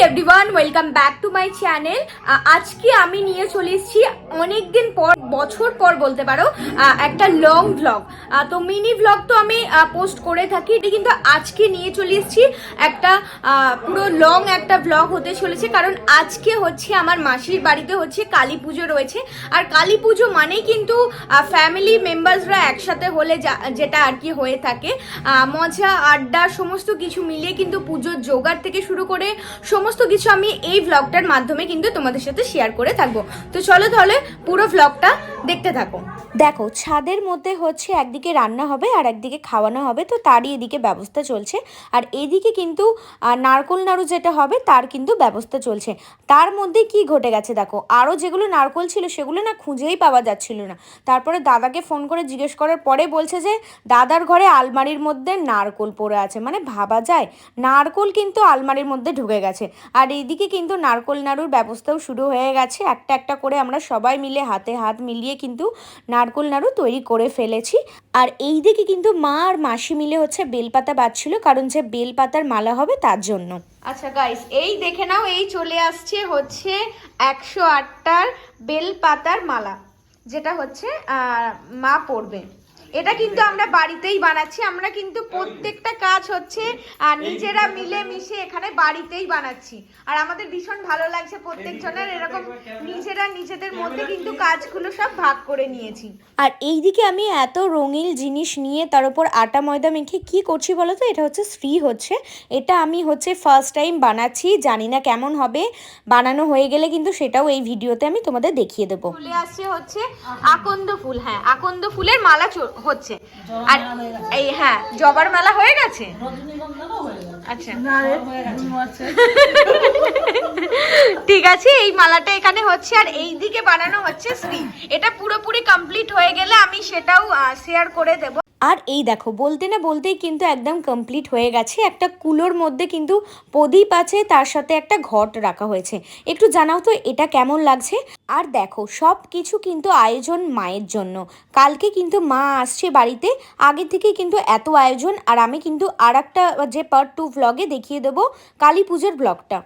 Everyone, welcome back to my channel. আজকে আমি নিয়ে চলে এসেছি অনেকদিন পর, বছর পর বলতে পারো, একটা লং ভ্লগ। তো মিনি ভ্লগ তো আমি পোস্ট করে থাকি, কিন্তু আজকে নিয়ে চলে এসেছি একটা পুরো লং একটা ভ্লগ হতে চলেছে। কারণ আজকে হচ্ছে আমার মাসির বাড়িতে হচ্ছে কালী পুজো রয়েছে। আর কালী পুজো মানেই কিন্তু ফ্যামিলি মেম্বার্সরা একসাথে হলে যেটা আর কি হয়ে থাকে, মজা আড্ডা সমস্ত কিছু মিলিয়ে কিন্তু পুজোর জোগাড় থেকে শুরু করে সমস্ত কিছু আমি এই ভ্লগটার মাধ্যমে কিন্তু তোমাদের সাথে শেয়ার করে থাকবো। তো চলো তাহলে পুরো ভ্লগটা দেখতে থাকো। দেখো, ছাদের মধ্যে হচ্ছে একদিকে রান্না হবে আর একদিকে খাওয়ানো হবে, তো তারই এদিকে ব্যবস্থা চলছে। আর এদিকে কিন্তু নারকোল নাড়ু যেটা হবে তার কিন্তু ব্যবস্থা চলছে। তার মধ্যে কি ঘটে গেছে দেখো, আরও যেগুলো নারকোল ছিল সেগুলো না খুঁজেই পাওয়া যাচ্ছিল না। তারপরে দাদাকে ফোন করে জিজ্ঞেস করার পরে বলছে যে দাদার ঘরে আলমারির মধ্যে নারকোল পড়ে আছে। মানে ভাবা যায়, নারকোল কিন্তু আলমারির মধ্যে ঢুকে গেছে। আর এইদিকে কিন্তু নারকোল নাড়ুর ব্যবস্থাও শুরু হয়ে গেছে। একটা একটা করে আমরা সবাই মিলে হাতে হাত মিলিয়ে কিন্তু নারকোল নাড়ু তৈরি করে ফেলেছি। আর এই দিকে কিন্তু মা আর মাসি মিলে হচ্ছে বেলপাতা বাঁধছিল, কারণ যে বেলপাতার মালা হবে তার জন্য। আচ্ছা গাইস, এই দেখে নাও, এই চলে আসছে হচ্ছে 108টার বেলপাতার মালা, যেটা হচ্ছে মা পরবে। এটা কিন্তু আমরা বাড়িতেই বানাচ্ছি। আমরা কিন্তু প্রত্যেকটা কাজ হচ্ছে নিজেরা মিলে মিশে এখানে বাড়িতেই বানাচ্ছি। আর আমাদের ভীষণ ভালো লাগছে প্রত্যেকজনের এরকম নিজেরা নিজেদের মধ্যে কিন্তু কাজগুলো সব ভাগ করে নিয়েছি। আর এইদিকে আমি এত রঙিন জিনিস নিয়ে তার উপর আটা ময়দা মেখে কি করছি বলো তো? এটা হচ্ছে শ্রী হচ্ছে, এটা আমি হচ্ছে ফার্স্ট টাইম বানাচ্ছি, জানি না কেমন হবে। বানানো হয়ে গেলে কিন্তু সেটাও এই ভিডিওতে আমি তোমাদের দেখিয়ে দেবো। চলে আসছে হচ্ছে আকন্দ ফুল। হ্যাঁ, আকন্দ ফুলের মালা হচ্ছে। আর এই হ্যাঁ, জবার মালা হয়ে গেছে। আচ্ছা, ঠিক আছে, এই মালাটা এখানে হচ্ছে। আর এই দিকে বানানো হচ্ছে শ্রী। এটা পুরোপুরি কমপ্লিট হয়ে গেলে আমি সেটাও শেয়ার করে দেব। আর এই দেখো, বলতে না বলতেই কিন্তু একদম কমপ্লিট হয়ে গেছে। একটা কুলোর মধ্যে কিন্তু প্রদীপ আছে, তার সাথে একটা ঘট রাখা হয়েছে। একটু জানাও তো এটা কেমন লাগছে। আর দেখো, সব কিছু কিন্তু আয়োজন মায়ের জন্য। কালকে কিন্তু মা আসছে বাড়িতে, আগে থেকে কিন্তু এত আয়োজন। আর আমি কিন্তু আর একটা যে পার্ট 2 ভ্লগে দেখিয়ে দেবো কালী পুজোর ব্লগটা।